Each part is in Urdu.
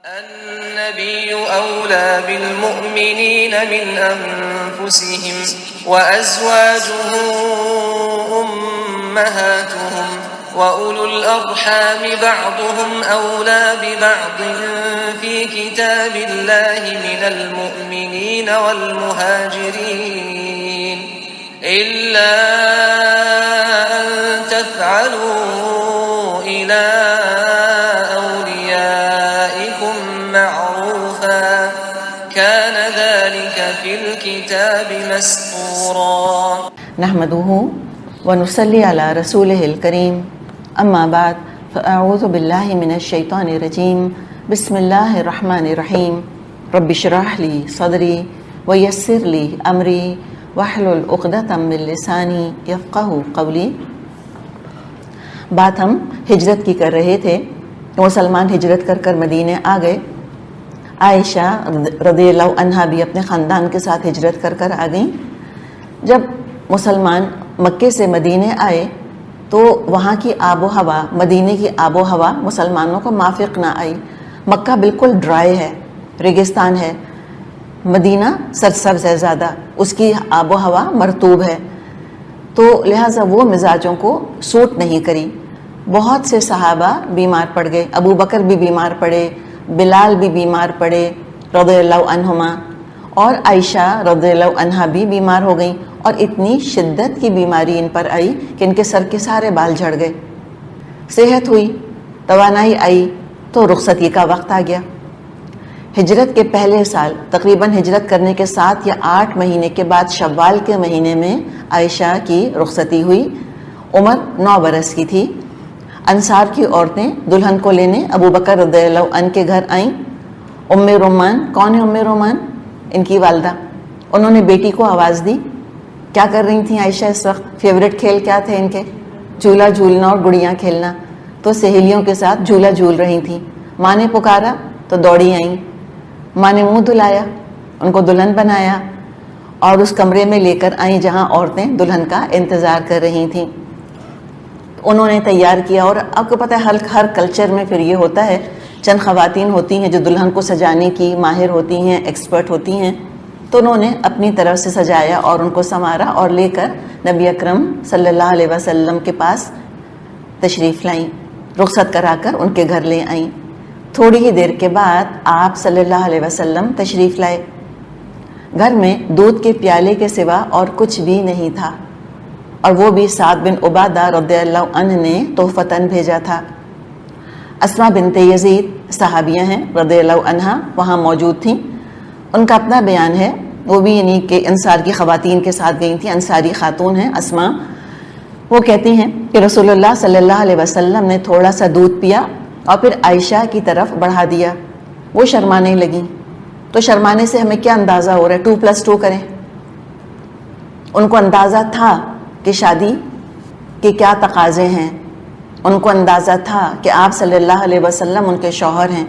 النبي أولى بالمؤمنين من أنفسهم وأزواجه أمهاتهم وأولو الأرحام بعضهم أولى ببعض في كتاب الله من المؤمنين والمهاجرين إلا أن تفعلوا إلى أوليائكم معروفا كان ذلك في الكتاب مسطورا نحمده ونصلي على رسوله الكريم اما بعد فاعوذ بالله من الشیطان الرجیم بسم اللہ الرحمن الرحیم رب اشرح لي صدری ویسر لي امری واحلل عقدۃ من لسانی یفقہوا قولی۔ بات ہم ہجرت کی کر رہے تھے کہ مسلمان ہجرت کر کر مدینے آ گئے۔ عائشہ رضی اللہ عنہا بھی اپنے خاندان کے ساتھ ہجرت کر کر آ گئیں۔ جب مسلمان مکے سے مدینے آئے تو وہاں کی آب و ہوا، مدینے کی آب و ہوا مسلمانوں کو موافق نہ آئی۔ مکہ بالکل ڈرائی ہے، ریگستان ہے، مدینہ سرسبز ہے زیادہ، اس کی آب و ہوا مرطوب ہے، تو لہٰذا وہ مزاجوں کو سوٹ نہیں کری۔ بہت سے صحابہ بیمار پڑ گئے، ابو بکر بھی بیمار پڑے، بلال بھی بیمار پڑے رضی اللہ عنہما، اور عائشہ رضی اللہ عنہا بھی بیمار ہو گئیں، اور اتنی شدت کی بیماری ان پر آئی کہ ان کے سر کے سارے بال جھڑ گئے۔ صحت ہوئی، توانائی آئی تو رخصتی کا وقت آ گیا۔ ہجرت کے پہلے سال تقریباً ہجرت کرنے کے 7 یا 8 مہینے کے بعد شوال کے مہینے میں عائشہ کی رخصتی ہوئی۔ عمر 9 برس کی تھی۔ انصار کی عورتیں دلہن کو لینے ابو بکر رضی اللہ عنہ کے گھر آئیں۔ ام رومان، کون ہے ام رومان؟ ان کی والدہ۔ انہوں نے بیٹی کو آواز دی۔ کیا کر رہی تھیں عائشہ اس وقت؟ فیوریٹ کھیل کیا تھے ان کے؟ جھولا جھولنا اور گڑیاں کھیلنا، تو سہیلیوں کے ساتھ جھولا جھول رہی تھیں۔ ماں نے پکارا تو دوڑی آئیں، ماں نے منہ دھلایا، ان کو دلہن بنایا اور اس کمرے میں لے کر آئیں جہاں عورتیں دلہن کا انتظار کر رہی تھیں۔ انہوں نے تیار کیا، اور آپ کو پتہ ہے ہر کلچر میں پھر یہ ہوتا ہے، چند خواتین ہوتی ہیں جو دلہن کو سجانے کی ماہر ہوتی ہیں، ایکسپرٹ ہوتی ہیں، تو انہوں نے اپنی طرف سے سجایا اور ان کو سنوارا اور لے کر نبی اکرم صلی اللہ علیہ وسلم کے پاس تشریف لائیں، رخصت کرا کر ان کے گھر لے آئیں۔ تھوڑی ہی دیر کے بعد آپ صلی اللہ علیہ وسلم تشریف لائے۔ گھر میں دودھ کے پیالے کے سوا اور کچھ بھی نہیں تھا، اور وہ بھی سعد بن عبادہ رضی اللہ عنہ نے تحفتاً بھیجا تھا۔ اسماء بنت یزید صحابیہ ہیں رضی اللہ عنہا، وہاں موجود تھیں۔ ان کا اپنا بیان ہے، وہ بھی یعنی کہ انصار کی خواتین کے ساتھ گئی تھیں، انصاری خاتون ہیں اسماء۔ وہ کہتی ہیں کہ رسول اللہ صلی اللہ علیہ وسلم نے تھوڑا سا دودھ پیا اور پھر عائشہ کی طرف بڑھا دیا۔ وہ شرمانے لگیں، تو شرمانے سے ہمیں کیا اندازہ ہو رہا ہے؟ 2+2 کریں۔ ان کو اندازہ تھا کہ شادی کے کیا تقاضے ہیں، ان کو اندازہ تھا کہ آپ صلی اللہ علیہ وسلم ان کے شوہر ہیں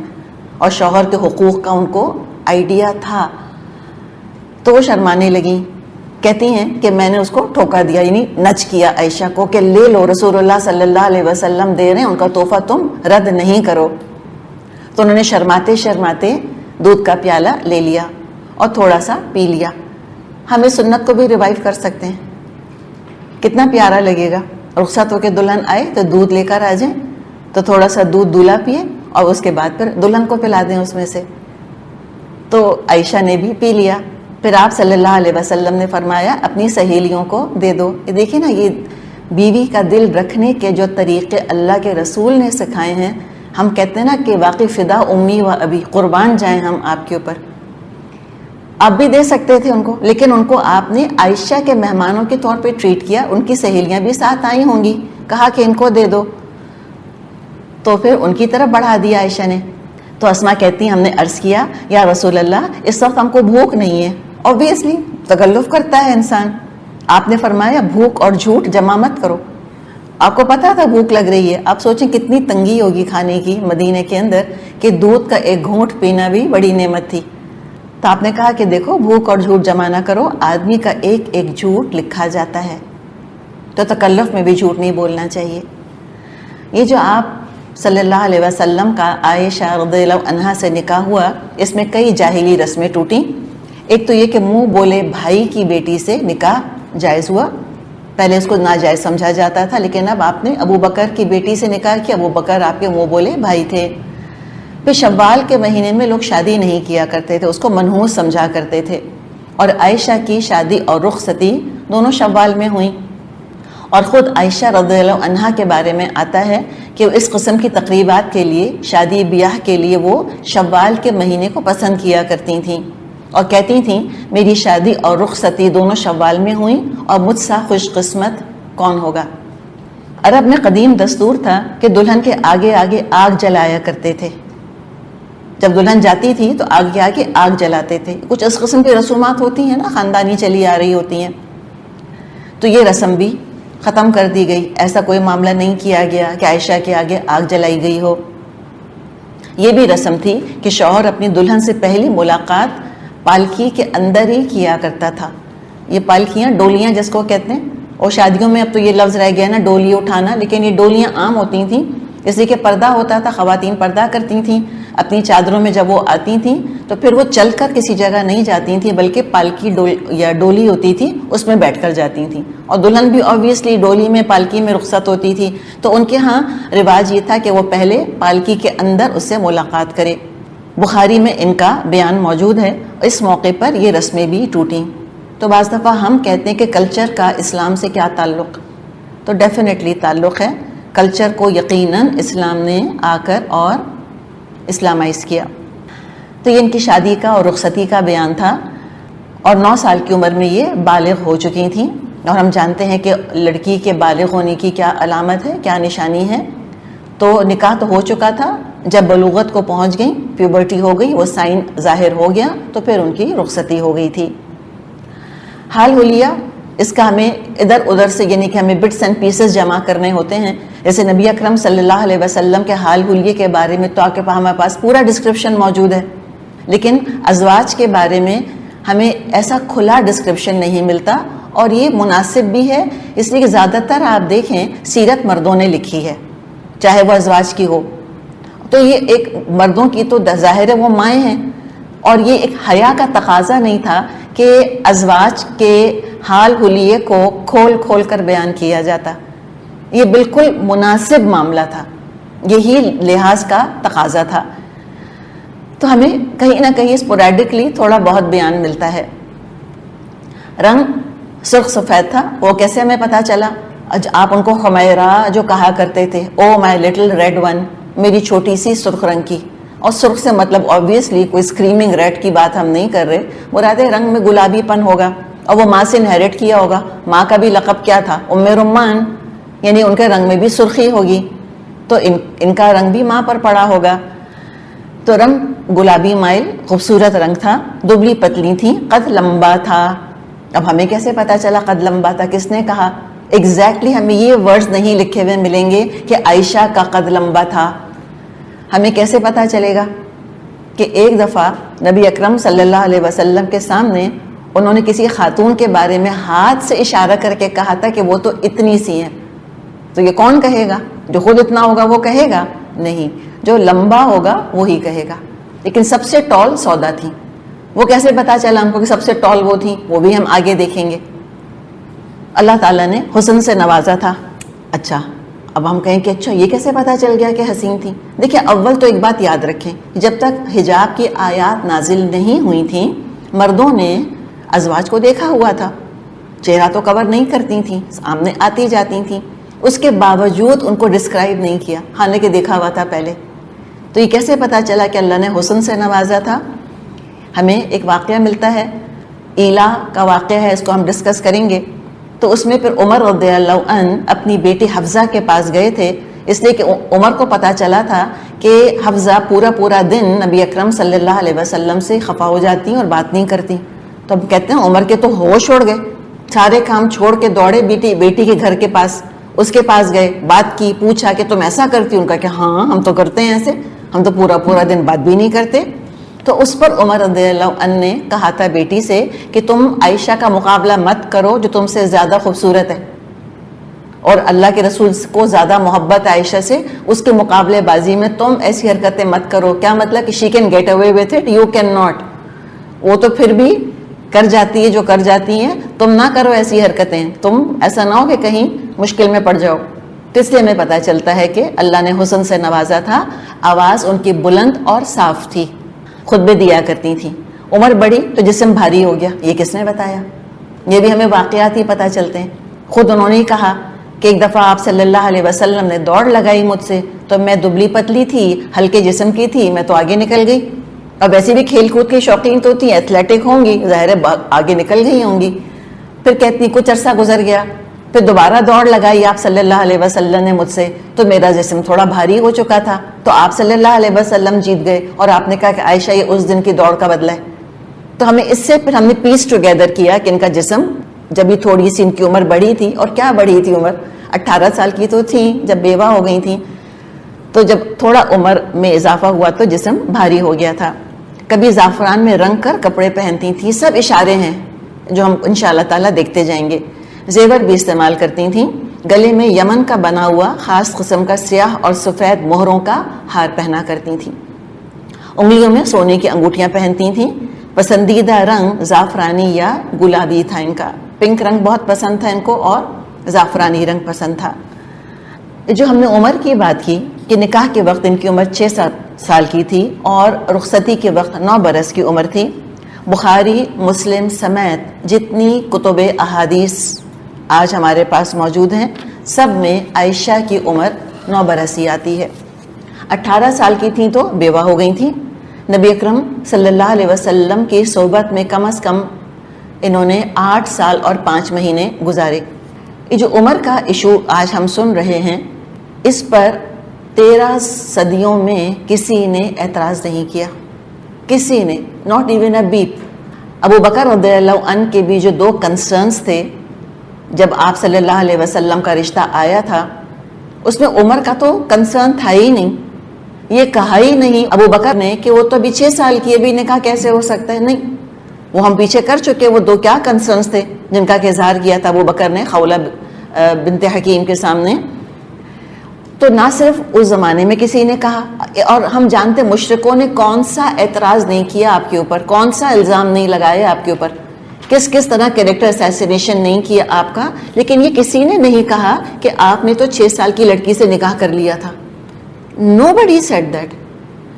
اور شوہر کے حقوق کا ان کو آئیڈیا تھا، تو وہ شرمانے لگیں۔ کہتی ہیں کہ میں نے اس کو ٹھوکا دیا، یعنی نچ کیا عائشہ کو کہ لے لو، رسول اللہ صلی اللہ علیہ وسلم دے رہے ہیں، ان کا تحفہ تم رد نہیں کرو۔ تو انہوں نے شرماتے شرماتے دودھ کا پیالہ لے لیا اور تھوڑا سا پی لیا۔ ہم اس سنت کو بھی ریوائیو کر سکتے ہیں، کتنا پیارا لگے گا۔ رخصت ہو کے دلہن آئے تو دودھ لے کر آ جائیں، تو تھوڑا سا دودھ دولہا پیے اور اس کے بعد پھر دلہن کو پلا دیں اس میں سے۔ تو عائشہ نے بھی پی لیا۔ پھر آپ صلی اللہ علیہ وسلم نے فرمایا اپنی سہیلیوں کو دے دو۔ یہ دیکھیں نا، یہ بیوی کا دل رکھنے کے جو طریقے اللہ کے رسول نے سکھائے ہیں، ہم کہتے ہیں نا کہ واقعی فدا امی و ابی، قربان جائیں ہم آپ کے اوپر۔ آپ بھی دے سکتے تھے ان کو، لیکن ان کو آپ نے عائشہ کے مہمانوں کے طور پہ ٹریٹ کیا۔ ان کی سہیلیاں بھی ساتھ آئی ہوں گی، کہا کہ ان کو دے دو، تو پھر ان کی طرف بڑھا دیا عائشہ نے۔ تو اسماء کہتی ہیں ہم نے عرض کیا یا رسول اللہ اس وقت ہم کو بھوک نہیں ہے۔ اوبیسلی تکلف کرتا ہے انسان، آپ نے فرمایا بھوک اور جھوٹ جمع مت کرو۔ آپ کو پتا تھا بھوک لگ رہی ہے، آپ سوچیں کتنی تنگی ہوگی کھانے کی مدینے کے اندر، کہ دودھ کا ایک گھونٹ پینا بھی بڑی نعمت تھی۔ تو آپ نے کہا کہ دیکھو بھوک اور جھوٹ جمع نہ کرو، آدمی کا ایک ایک جھوٹ لکھا جاتا ہے، تو تکلف میں بھی جھوٹ نہیں بولنا چاہیے۔ یہ جو آپ صلی اللہ علیہ وسلم کا عائشہ رضی اللہ عنہا سے نکاح ہوا، اس میں کئی جاہلی رسمیں ٹوٹیں۔ ایک تو یہ کہ منہ بولے بھائی کی بیٹی سے نکاح جائز ہوا، پہلے اس کو ناجائز سمجھا جاتا تھا، لیکن اب آپ نے ابو بکر کی بیٹی سے نکاح کیا، ابو بکر آپ کے منہ بولے بھائی تھے۔ پھر شوال کے مہینے میں لوگ شادی نہیں کیا کرتے تھے، اس کو منحوس سمجھا کرتے تھے، اور عائشہ کی شادی اور رخصتی دونوں شوال میں ہوئیں۔ اور خود عائشہ رضی اللہ عنہا کے بارے میں آتا ہے کہ اس قسم کی تقریبات کے لیے، شادی بیاہ کے لیے وہ شوال کے مہینے کو پسند کیا کرتی تھیں، اور کہتی تھیں میری شادی اور رخصتی دونوں شوال میں ہوئیں، اور مجھ سا خوش قسمت کون ہوگا۔ عرب میں قدیم دستور تھا کہ دلہن کے آگے آگے آگ جلایا کرتے تھے، جب دلہن جاتی تھی تو آگے آگے آگ جلاتے تھے۔ کچھ اس قسم کی رسومات ہوتی ہیں نا، خاندانی چلی آ رہی ہوتی ہیں، تو یہ رسم بھی ختم کر دی گئی۔ ایسا کوئی معاملہ نہیں کیا گیا کہ عائشہ کے آگے آگ جلائی گئی ہو۔ یہ بھی رسم تھی کہ شوہر اپنی دلہن سے پہلی ملاقات پالکی کے اندر ہی کیا کرتا تھا۔ یہ پالکیاں، ڈولیاں جس کو کہتے ہیں، اور شادیوں میں اب تو یہ لفظ رہ گیا نا ڈولی اٹھانا، لیکن یہ ڈولیاں عام ہوتی تھیں، اس لیے کہ پردہ ہوتا تھا، خواتین پردہ کرتی تھیں اپنی چادروں میں جب وہ آتی تھیں، تو پھر وہ چل کر کسی جگہ نہیں جاتی تھیں، بلکہ پالکی یا ڈولی ہوتی تھی اس میں بیٹھ کر جاتی تھیں، اور دلہن بھی آبویسلی ڈولی میں پالکی میں رخصت ہوتی تھی، تو ان کے ہاں رواج یہ تھا کہ وہ پہلے پالکی کے اندر اس سے ملاقات کرے۔ بخاری میں ان کا بیان موجود ہے، اس موقع پر یہ رسمیں بھی ٹوٹیں۔ تو بعض دفعہ ہم کہتے ہیں کہ کلچر کا اسلام سے کیا تعلق، تو ڈیفینیٹلی تعلق ہے۔ کلچر کو یقیناً اسلام نے آ کر اور اسلامائز کیا۔ تو یہ ان کی شادی کا اور رخصتی کا بیان تھا، اور 9 سال کی عمر میں یہ بالغ ہو چکی تھیں، اور ہم جانتے ہیں کہ لڑکی کے بالغ ہونے کی کیا علامت ہے، کیا نشانی ہے۔ تو نکاح تو ہو چکا تھا، جب بلوغت کو پہنچ گئیں، پیوبرٹی ہو گئی، وہ سائن ظاہر ہو گیا، تو پھر ان کی رخصتی ہو گئی تھی۔ حال حلیہ، اس کا ہمیں ادھر ادھر سے، یعنی کہ ہمیں بٹس اینڈ پیسز جمع کرنے ہوتے ہیں۔ جیسے نبی اکرم صلی اللہ علیہ وسلم کے حال حلیے کے بارے میں تو ہمارے پاس پورا ڈسکرپشن موجود ہے، لیکن ازواج کے بارے میں ہمیں ایسا کھلا ڈسکرپشن نہیں ملتا، اور یہ مناسب بھی ہے، اس لیے کہ زیادہ تر آپ دیکھیں سیرت مردوں نے لکھی ہے، چاہے وہ ازواج کی ہو، تو یہ ایک مردوں کی تو ظاہر ہے وہ مائیں ہیں، اور یہ ایک حیا کا تقاضا نہیں تھا کہ ازواج کے حال حلیے کو کھول کھول کر بیان کیا جاتا، یہ بالکل مناسب معاملہ تھا، یہی لحاظ کا تقاضا تھا۔ تو ہمیں کہیں نہ کہیں اسپوریڈکلی تھوڑا بہت بیان ملتا ہے۔ رنگ سرخ سفید تھا، وہ کیسے ہمیں پتہ چلا؟ آپ ان کو خمیرہ جو کہا کرتے تھے، او مائی لٹل ریڈ ون، میری چھوٹی سی سرخ رنگ کی، اور سرخ سے مطلب آبویسلی کوئی اسکریمنگ ریڈ کی بات ہم نہیں کر رہے، مراد رنگ میں گلابی پن ہوگا، اور وہ ماں سے انہیریٹ کیا ہوگا۔ ماں کا بھی لقب کیا تھا؟ ام رمان، یعنی ان کے رنگ میں بھی سرخی ہوگی، تو ان کا رنگ بھی ماں پر پڑا ہوگا۔ تو رنگ گلابی مائل خوبصورت رنگ تھا، دبلی پتلی تھی، قد لمبا تھا۔ اب ہمیں کیسے پتا چلا قد لمبا تھا؟ کس نے کہا؟ ایگزیکٹلی ہمیں یہ ورڈز نہیں لکھے ہوئے ملیں گے کہ عائشہ کا قد لمبا تھا۔ ہمیں کیسے پتا چلے گا؟ کہ ایک دفعہ نبی اکرم صلی اللہ علیہ وسلم کے سامنے انہوں نے کسی خاتون کے بارے میں ہاتھ سے اشارہ کر کے کہا تھا کہ وہ تو اتنی سی ہیں۔ تو یہ کون کہے گا؟ جو خود اتنا ہوگا وہ کہے گا؟ نہیں، جو لمبا ہوگا وہی کہے گا۔ لیکن سب سے ٹال سودا تھی، وہ کیسے پتا چلا ہم کو کہ سب سے ٹال وہ تھی؟ وہ بھی ہم آگے دیکھیں گے۔ اللہ تعالیٰ نے حسن سے نوازا تھا۔ اچھا، اب ہم کہیں کہ اچھا یہ کیسے پتا چل گیا کہ حسین تھی؟ دیکھیں، اول تو ایک بات یاد رکھیں، جب تک حجاب کی آیات نازل نہیں ہوئی تھیں، مردوں نے ازواج کو دیکھا ہوا تھا، چہرہ تو کور نہیں کرتی تھیں، سامنے آتی جاتی تھیں، اس کے باوجود ان کو ڈسکرائب نہیں کیا، حالانکہ دیکھا ہوا تھا پہلے۔ تو یہ کیسے پتا چلا کہ اللہ نے حسن سے نوازا تھا؟ ہمیں ایک واقعہ ملتا ہے، ایلا کا واقعہ ہے، اس کو ہم ڈسکس کریں گے۔ تو اس میں پھر عمر رضی اللہ عنہ اپنی بیٹی حفصہ کے پاس گئے تھے، اس لیے کہ عمر کو پتا چلا تھا کہ حفصہ پورا دن نبی اکرم صلی اللہ علیہ وسلم سے خفا ہو جاتی اور بات نہیں کرتی۔ تو اب کہتے ہیں عمر کے تو ہوش اڑ گئے، سارے کام چھوڑ کے دوڑے بیٹی کے گھر کے پاس، اس کے پاس گئے، بات کی، پوچھا کہ تم ایسا کرتی؟ ان کا کہ ہاں ہم تو کرتے ہیں ایسے، ہم تو پورا دن بات بھی نہیں کرتے۔ تو اس پر عمر رضی اللہ عنہ نے کہا تھا بیٹی سے کہ تم عائشہ کا مقابلہ مت کرو جو تم سے زیادہ خوبصورت ہے، اور اللہ کے رسول کو زیادہ محبت عائشہ سے، اس کے مقابلے بازی میں تم ایسی حرکتیں مت کرو. کیا مطلب کہ she can get away with it, you can not. وہ تو پھر بھی کر جاتی ہے جو کر جاتی ہیں، تم نہ کرو ایسی حرکتیں، تم ایسا نہ ہو کہ کہیں مشکل میں پڑ جاؤ. تو اس لیے ہمیں پتہ چلتا ہے کہ اللہ نے حسن سے نوازا تھا. آواز ان کی بلند اور صاف تھی، خطبے دیا کرتی تھیں. عمر بڑھی تو جسم بھاری ہو گیا. یہ کس نے بتایا؟ یہ بھی ہمیں واقعات ہی پتہ چلتے ہیں. خود انہوں نے ہی کہا کہ ایک دفعہ آپ صلی اللہ علیہ وسلم نے دوڑ لگائی مجھ سے، تو میں دبلی پتلی تھی، ہلکے جسم کی تھی، میں تو آگے نکل گئی. اب ویسے بھی کھیل کود کی شوقین تو تھی، ایتھلیٹک ہوں گی، ظاہر ہے آگے نکل گئی ہوں گی. پھر کہتی کچھ عرصہ گزر گیا، پھر دوبارہ دوڑ لگائی آپ صلی اللہ علیہ وسلم نے مجھ سے، تو میرا جسم تھوڑا بھاری ہو چکا تھا، تو آپ صلی اللہ علیہ وسلم جیت گئے، اور آپ نے کہا کہ عائشہ یہ اس دن کی دوڑ کا بدلہ ہے. تو ہمیں اس سے پھر ہم نے پیس ٹوگیدر کیا کہ ان کا جسم جب بھی تھوڑی سی ان کی عمر بڑھی تھی. اور کیا بڑھی تھی عمر؟ 18 سال کی تو تھیں جب بیوہ ہو گئی تھیں. تو جب تھوڑا عمر میں اضافہ ہوا تو جسم بھاری ہو گیا تھا. کبھی زعفران میں رنگ کر کپڑے پہنتی تھیں. سب اشارے ہیں جو ہم انشاءاللہ تعالیٰ دیکھتے جائیں گے. زیور بھی استعمال کرتی تھیں. گلے میں یمن کا بنا ہوا خاص قسم کا سیاہ اور سفید مہروں کا ہار پہنا کرتی تھیں. انگلیوں میں سونے کی انگوٹھیاں پہنتی تھیں. پسندیدہ رنگ زعفرانی یا گلابی تھا ان کا. پنک رنگ بہت پسند تھا ان کو اور زعفرانی رنگ پسند تھا. جو ہم نے عمر کی بات کی کہ نکاح کے وقت ان کی عمر 6 سال کی تھی اور رخصتی کے وقت 9 برس کی عمر تھی. بخاری مسلم سمیت جتنی کتب احادیث آج ہمارے پاس موجود ہیں سب میں عائشہ کی عمر 9 برس ہی آتی ہے. 18 سال کی تھیں تو بیوہ ہو گئی تھیں. نبی اکرم صلی اللہ علیہ وسلم کی صحبت میں کم از کم انہوں نے 8 سال اور 5 مہینے گزارے. یہ جو عمر کا ایشو آج ہم سن رہے ہیں اس پر 13 صدیوں میں کسی نے اعتراض نہیں کیا. کسی نے، ناٹ ایون اے بیپ. ابو بکر رضی اللہ عنہ کے بھی جو 2 کنسرنز تھے جب آپ صلی اللہ علیہ وسلم کا رشتہ آیا تھا اس میں عمر کا تو کنسرن تھا ہی نہیں. یہ کہا ہی نہیں ابو بکر نے کہ وہ تو ابھی 6 سال کی ہے، ابھی نکاح کیسے ہو سکتا ہے. نہیں، وہ ہم پیچھے کر چکے. وہ 2 کیا کنسرنز تھے جن کا اظہار کیا تھا ابو بکر نے خولہ بنت حکیم کے سامنے. تو نہ صرف اس زمانے میں کسی نے کہا، اور ہم جانتے مشرکوں نے کون سا اعتراض نہیں کیا آپ کے اوپر، کون سا الزام نہیں لگایا آپ کے اوپر، کس طرح کیریکٹر اسیسینیشن نہیں کیا آپ کا. لیکن یہ کسی نے نہیں کہا کہ آپ نے تو 6 سال کی لڑکی سے نکاح کر لیا تھا. Nobody said that.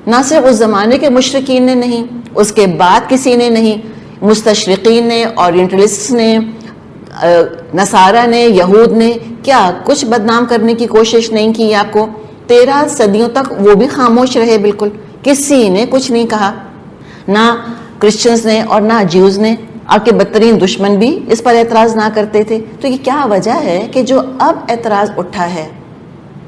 نہ صرف اس زمانے کے مشرکین نے نہیں، اس کے بعد کسی نے نہیں. مستشرقین نے، اورینٹلسٹ نے، نصارہ نے، یہود نے کیا کچھ بدنام کرنے کی کوشش نہیں کی آپ کو. 13 صدیوں تک وہ بھی خاموش رہے، بالکل کسی نے کچھ نہیں کہا. نہ کرسچنز نے اور نہ جیوز نے. آپ کے بدترین دشمن بھی اس پر اعتراض نہ کرتے تھے. تو یہ کیا وجہ ہے کہ جو اب اعتراض اٹھا ہے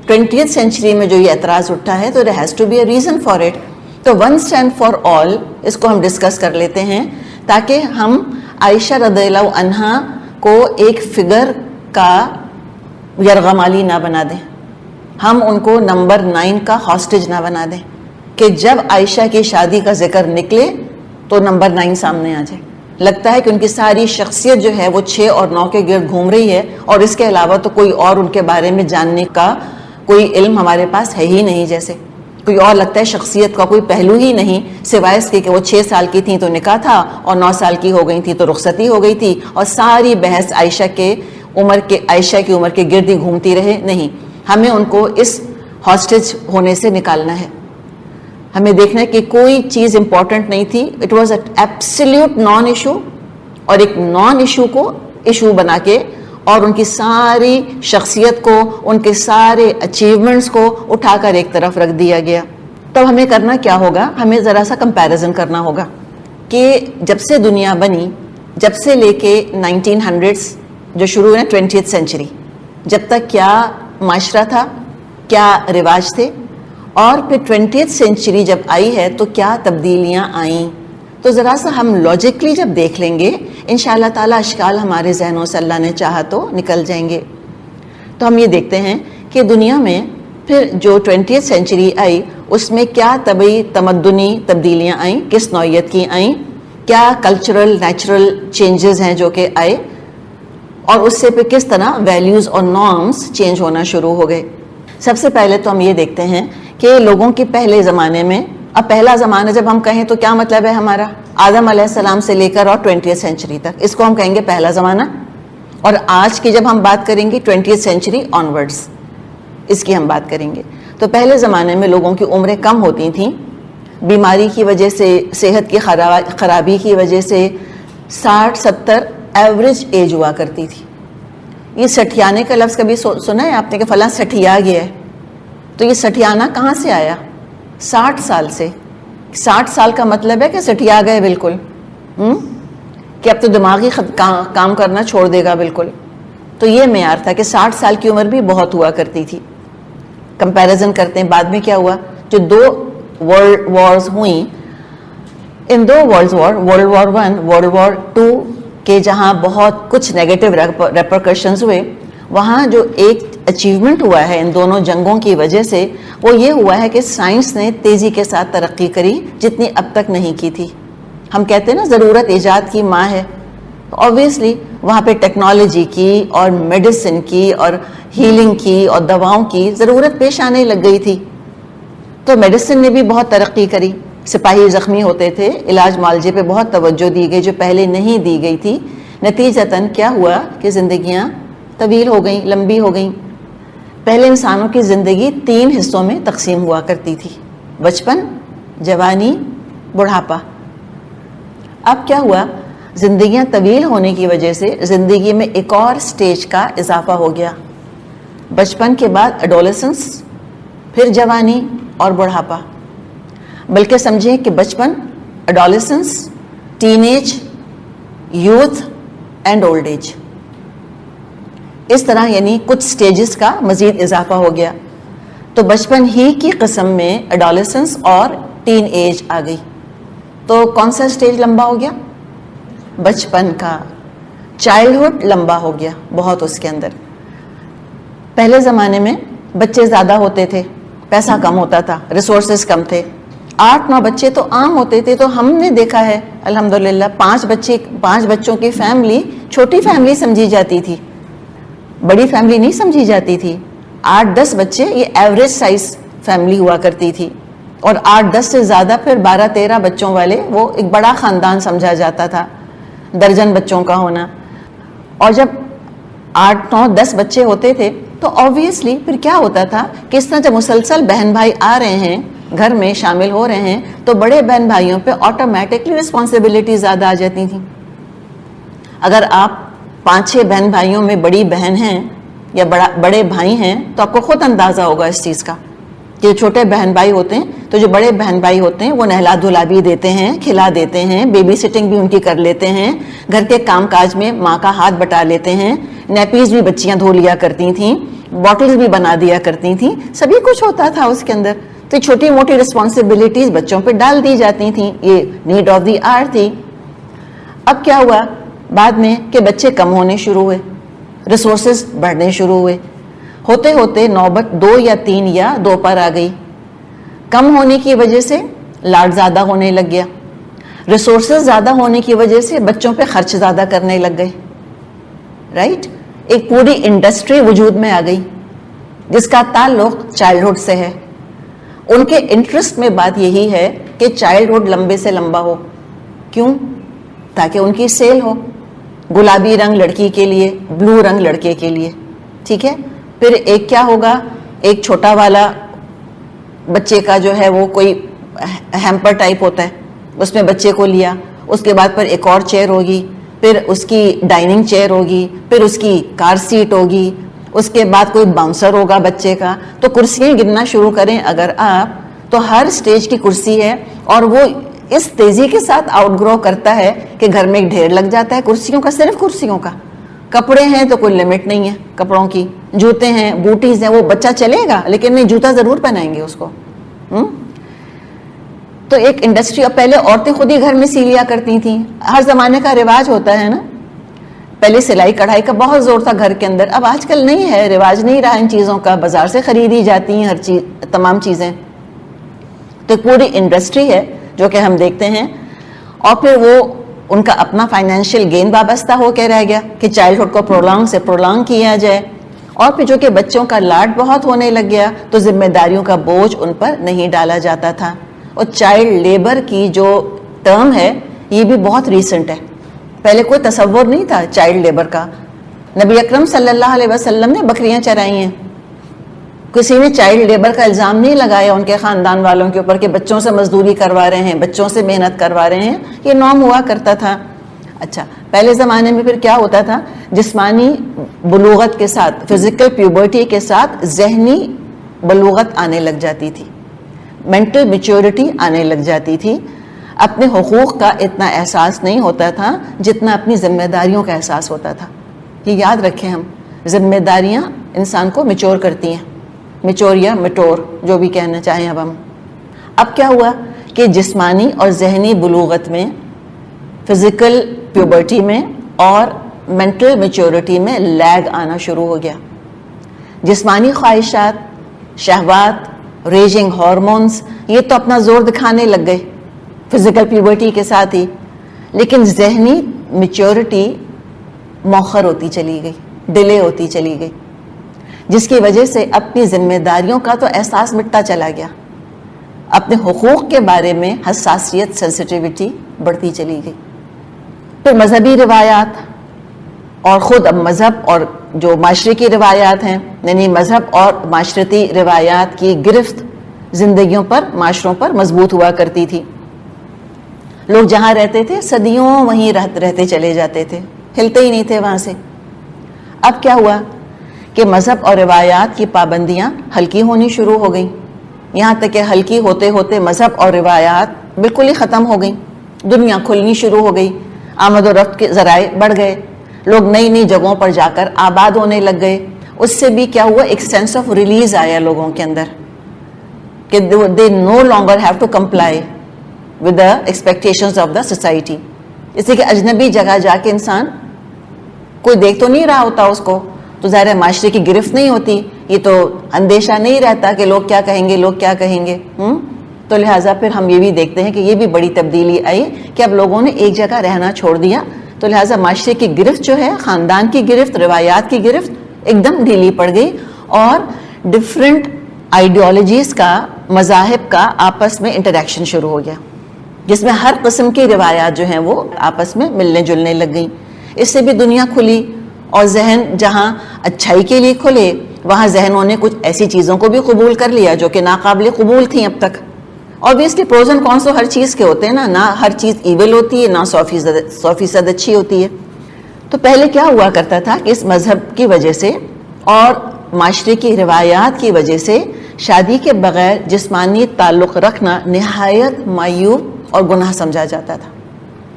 20th سینچری میں جو یہ اعتراض اٹھا ہے تو there has to be a reason for it. تو one stand for all اس کو ہم ڈسکس کر لیتے ہیں تاکہ ہم عائشہ رضی اللہ عنہا کو ایک فگر کا یرغمالی نہ بنا دیں. ہم ان کو نمبر 9 کا ہاسٹیج نہ بنا دیں کہ جب عائشہ کی شادی کا ذکر نکلے تو نمبر 9 سامنے آ جائے. لگتا ہے کہ ان کی ساری شخصیت جو ہے وہ 6 اور 9 کے گرد گھوم رہی ہے اور اس کے علاوہ تو کوئی اور ان کے بارے میں جاننے کا کوئی علم ہمارے پاس ہے ہی نہیں. جیسے کوئی اور لگتا ہے شخصیت کا کوئی پہلو ہی نہیں سوائے اس کے کہ وہ 6 سال کی تھیں تو نکاح تھا اور 9 سال کی ہو گئی تھی تو رخصتی ہو گئی تھی اور ساری بحث عائشہ کی عمر کے گرد ہی گھومتی رہے. نہیں، ہمیں ان کو اس ہاسٹیج ہونے سے نکالنا ہے. ہمیں دیکھنا ہے کہ کوئی چیز امپورٹنٹ نہیں تھی. It was a absolute naan issue, اور ایک نان ایشو کو ایشو بنا کے اور ان کی ساری شخصیت کو، ان کے سارے اچیومنٹس کو اٹھا کر ایک طرف رکھ دیا گیا. تب ہمیں کرنا کیا ہوگا؟ ہمیں ذرا سا کمپیریزن کرنا ہوگا کہ جب سے دنیا بنی، جب سے لے کے 1900s جو شروع ہے 20th سینچری، جب تک کیا معاشرہ تھا، کیا رواج تھے، اور پھر 20th سینچری جب آئی ہے تو کیا تبدیلیاں آئیں. تو ذرا سا ہم لاجکلی جب دیکھ لیں گے انشاءاللہ تعالی اشکال ہمارے ذہنوں سے اللہ نے چاہا تو نکل جائیں گے. تو ہم یہ دیکھتے ہیں کہ دنیا میں پھر جو 20th سینچری آئی اس میں کیا طبعی تمدنی تبدیلیاں آئیں، کس نوعیت کی آئیں، کیا کلچرل نیچرل چینجز ہیں جو کہ آئے. اور اس سے پہ کس طرح ویلیوز اور نارمز چینج ہونا شروع ہو گئے. سب سے پہلے تو ہم یہ دیکھتے ہیں کہ لوگوں کے پہلے زمانے میں، اب پہلا زمانہ جب ہم کہیں تو کیا مطلب ہے ہمارا؟ آدم علیہ السلام سے لے کر اور 20th سینچری تک، اس کو ہم کہیں گے پہلا زمانہ. اور آج کی جب ہم بات کریں گے 20th سینچری آنورڈز، اس کی ہم بات کریں گے. تو پہلے زمانے میں لوگوں کی عمریں کم ہوتی تھیں، بیماری کی وجہ سے، صحت کی خرابی کی وجہ سے 60-70 ایوریج ایج ہوا کرتی تھی. یہ سٹھیانے کا لفظ کبھی سنا ہے آپ نے کہ فلاں سٹھیا گیا ہے؟ تو یہ سٹھیانا کہاں سے آیا؟ 60 سال سے. 60 سال کا مطلب ہے کہ سٹھیا گئے بالکل، کہ اب تو دماغی کام کرنا چھوڑ دے گا بالکل. تو یہ معیار تھا کہ 60 سال کی عمر بھی بہت ہوا کرتی تھی. کمپیریزن کرتے ہیں بعد میں کیا ہوا، جو 2 ورلڈ وارز ہوئیں، ان 2 world war, world war 1، world war 2 کے جہاں بہت کچھ نیگیٹو ریپرکشنز ہوئے، وہاں جو ایک اچیومنٹ ہوا ہے ان دونوں جنگوں کی وجہ سے، وہ یہ ہوا ہے کہ سائنس نے تیزی کے ساتھ ترقی کری جتنی اب تک نہیں کی تھی. ہم کہتے ہیں نا ضرورت ایجاد کی ماں ہے، آبویسلی وہاں پہ ٹیکنالوجی کی اور میڈیسن کی اور ہیلنگ کی اور دواؤں کی ضرورت پیش آنے لگ گئی تھی. تو میڈیسن نے بھی بہت ترقی کری. سپاہی زخمی ہوتے تھے، علاج معالجے پہ بہت توجہ دی گئی جو پہلے نہیں دی گئی تھی. نتیجتاً کیا ہوا کہ زندگیاں طویل ہو گئیں، لمبی ہو گئیں. پہلے انسانوں کی زندگی 3 حصوں میں تقسیم ہوا کرتی تھی، بچپن، جوانی، بڑھاپا. اب کیا ہوا، زندگیاں طویل ہونے کی وجہ سے زندگی میں ایک اور سٹیج کا اضافہ ہو گیا. بچپن کے بعد ایڈولسنس، پھر جوانی اور بڑھاپا. بلکہ سمجھیں کہ بچپن، adolescence, teen age, youth and old age, اس طرح یعنی کچھ سٹیجز کا مزید اضافہ ہو گیا. تو بچپن ہی کی قسم میں ایڈولسنس اور ٹین ایج آ گئی. تو کون سا سٹیج لمبا ہو گیا؟ بچپن کا. چائلڈہڈ لمبا ہو گیا بہت اس کے اندر. پہلے زمانے میں بچے زیادہ ہوتے تھے، پیسہ کم ہوتا تھا، ریسورسز کم تھے. 8-9 بچے تو عام ہوتے تھے. تو ہم نے دیکھا ہے الحمدللہ 5 بچوں کی فیملی چھوٹی فیملی سمجھی جاتی تھی، بڑی فیملی نہیں سمجھی جاتی تھی. 8-10 بچے یہ ایوریج سائز فیملی ہوا کرتی تھی. اور 8-10 سے زیادہ پھر 12-13 بچوں والے وہ ایک بڑا خاندان سمجھا جاتا تھا، درجن بچوں کا ہونا. اور جب 8-9-10 بچے ہوتے تھے تو آبویسلی پھر کیا ہوتا تھا کہ اس طرح جب مسلسل بہن بھائی آ رہے ہیں، گھر میں شامل ہو رہے ہیں، تو بڑے بہن بھائیوں پہ آٹومیٹکلی رسپانسبلٹی زیادہ آ جاتی تھیں. اگر آپ 5-6 بہن بھائیوں میں بڑی بہن ہیں یا بڑے بھائی ہیں تو آپ کو خود اندازہ ہوگا اس چیز کا کہ چھوٹے بہن بھائی ہوتے ہیں تو جو بڑے بہن بھائی ہوتے ہیں وہ نہلا دھلا بھی دیتے ہیں، کھلا دیتے ہیں، بیبی سٹنگ بھی ان کی کر لیتے ہیں، گھر کے کام کاج میں ماں کا ہاتھ بٹا لیتے ہیں، نیپیز بھی بچیاں دھو لیا کرتی تھیں، باٹلز بھی بنا دیا کرتی تھیں، سبھی کچھ ہوتا تھا اس کے اندر. تو چھوٹی موٹی رسپانسبلٹیز بچوں پہ ڈال دی جاتی تھیں، یہ نیڈ آف دی آر تھی. اب کیا ہوا بعد میں کہ بچے کم ہونے شروع ہوئے، ریسورسز بڑھنے شروع ہوئے. ہوتے ہوتے نوبت 2 یا 3 یا 2 پر آ گئی. کم ہونے کی وجہ سے لاڈ زیادہ ہونے لگ گیا، ریسورسز زیادہ ہونے کی وجہ سے بچوں پہ خرچ زیادہ کرنے لگ گئے. رائٹ؟ ایک پوری انڈسٹری وجود میں آ گئی جس کا تعلق چائلڈہڈ سے ہے. ان کے انٹرسٹ میں بات یہی ہے کہ چائلڈہڈ لمبے سے لمبا ہو. کیوں؟ تاکہ ان کی سیل ہو. گلابی رنگ لڑکی کے لیے، بلو رنگ لڑکے کے لیے. ٹھیک ہے؟ پھر ایک کیا ہوگا، ایک چھوٹا والا بچے کا جو ہے وہ کوئی ہیمپر ٹائپ ہوتا ہے، اس میں بچے کو لیا. اس کے بعد پھر ایک اور چیئر ہوگی، پھر اس کی ڈائننگ چیئر ہوگی، پھر اس کی کار سیٹ ہوگی، اس کے بعد کوئی باؤنسر ہوگا بچے کا. تو کرسیاں گننا شروع کریں اگر آپ تو ہر سٹیج کی کرسی ہے. اور وہ اس تیزی کے ساتھ آؤٹ گرو کرتا ہے کہ گھر میں ایک ڈھیر لگ جاتا ہے کرسیوں کا، صرف کرسیوں کا. کپڑے ہیں تو کوئی لمٹ نہیں ہے کپڑوں کی، جوتے ہیں، بوٹیز ہیں، وہ بچہ چلے گا لیکن نہیں جوتا ضرور پہنائیں گے اس کو. تو ایک انڈسٹری. اور پہلے عورتیں خود ہی گھر میں سی لیا کرتی تھیں، ہر زمانے کا رواج ہوتا ہے نا. پہلے سلائی کڑھائی کا بہت زور تھا گھر کے اندر، اب آج کل نہیں ہے، رواج نہیں رہا ان چیزوں کا، بازار سے خریدی جاتی ہیں ہر چیز، تمام چیزیں. تو پوری انڈسٹری ہے جو کہ ہم دیکھتے ہیں. اور پھر وہ ان کا اپنا فائنینشیل گین وابستہ ہو کے رہ گیا کہ چائلڈہڈ کو پرولونگ سے پرولونگ کیا جائے، اور پھر جو کہ بچوں کا لاڈ بہت ہونے لگ گیا تو ذمہ داریوں کا بوجھ ان پر نہیں ڈالا جاتا تھا. اور چائلڈ لیبر کی جو ٹرم ہے یہ بھی بہت ریسنٹ ہے، پہلے کوئی تصور نہیں تھا چائلڈ لیبر کا. نبی اکرم صلی اللہ علیہ وسلم نے بکریاں چرائی ہیں، کسی نے چائلڈ لیبر کا الزام نہیں لگایا ان کے خاندان والوں کے اوپر کہ بچوں سے مزدوری کروا رہے ہیں، بچوں سے محنت کروا رہے ہیں. یہ نارم ہوا کرتا تھا. اچھا، پہلے زمانے میں پھر کیا ہوتا تھا؟ جسمانی بلوغت کے ساتھ، فزیکل پیوبرٹی کے ساتھ ذہنی بلوغت آنے لگ جاتی تھی، مینٹل میچورٹی آنے لگ جاتی تھی. اپنے حقوق کا اتنا احساس نہیں ہوتا تھا جتنا اپنی ذمہ داریوں کا احساس ہوتا تھا. یہ یاد رکھیں، ہم ذمہ داریاں انسان کو میچور کرتی ہیں، میچور یا میٹور جو بھی کہنا چاہیں. اب کیا ہوا کہ جسمانی اور ذہنی بلوغت میں، فزیکل پیوبرٹی میں اور مینٹل میچورٹی میں لیگ آنا شروع ہو گیا. جسمانی خواہشات، شہوات، ریجنگ ہارمونز یہ تو اپنا زور دکھانے لگ گئے فزیکل پیوبرٹی کے ساتھ ہی، لیکن ذہنی میچورٹی مؤخر ہوتی چلی گئی، ڈیلے ہوتی چلی گئی، جس کی وجہ سے اپنی ذمہ داریوں کا تو احساس مٹتا چلا گیا، اپنے حقوق کے بارے میں حساسیت، سینسٹیوٹی بڑھتی چلی گئی. پھر مذہبی روایات اور خود اب مذہب اور جو معاشرے کی روایات ہیں، یعنی مذہب اور معاشرتی روایات کی گرفت زندگیوں پر، معاشروں پر مضبوط ہوا کرتی تھی. لوگ جہاں رہتے تھے صدیوں وہیں رہتے چلے جاتے تھے، ہلتے ہی نہیں تھے وہاں سے. اب کیا ہوا کہ مذہب اور روایات کی پابندیاں ہلکی ہونی شروع ہو گئیں، یہاں تک کہ ہلکی ہوتے ہوتے مذہب اور روایات بالکل ہی ختم ہو گئیں. دنیا کھلنی شروع ہو گئی، آمد و رفت کے ذرائع بڑھ گئے، لوگ نئی نئی جگہوں پر جا کر آباد ہونے لگ گئے. اس سے بھی کیا ہوا، ایک سینس آف ریلیز آیا لوگوں کے اندر کہ they no longer have to comply with the expectations of the society. اس لیے کہ اجنبی جگہ جا کے انسان کوئی دیکھ تو نہیں رہا ہوتا اس کو، تو ظاہر ہے معاشرے کی گرفت نہیں ہوتی، یہ تو اندیشہ نہیں رہتا کہ لوگ کیا کہیں گے، لوگ کیا کہیں گے. تو لہٰذا پھر ہم یہ بھی دیکھتے ہیں کہ یہ بھی بڑی تبدیلی آئی کہ اب لوگوں نے ایک جگہ رہنا چھوڑ دیا، تو لہٰذا معاشرے کی گرفت جو ہے، خاندان کی گرفت، روایات کی گرفت ایک دم ڈھیلی پڑ گئی، اور ڈفرینٹ آئیڈیالوجیز کا، مذاہب کا آپس میں انٹریکشن شروع ہو گیا، جس میں ہر قسم کی روایات جو ہیں وہ آپس میں ملنے جلنے لگ گئیں. اس سے بھی دنیا کھلی، اور ذہن جہاں اچھائی کے لیے کھلے وہاں ذہنوں نے کچھ ایسی چیزوں کو بھی قبول کر لیا جو کہ ناقابل قبول تھیں اب تک. obviously pros and cons تو ہر چیز کے ہوتے ہیں نا، نہ ہر چیز ایول ہوتی ہے، نہ 100% اچھی ہوتی ہے. تو پہلے کیا ہوا کرتا تھا کہ اس مذہب کی وجہ سے اور معاشرے کی روایات کی وجہ سے شادی کے بغیر جسمانی تعلق رکھنا نہایت معیوب اور گناہ سمجھا جاتا تھا.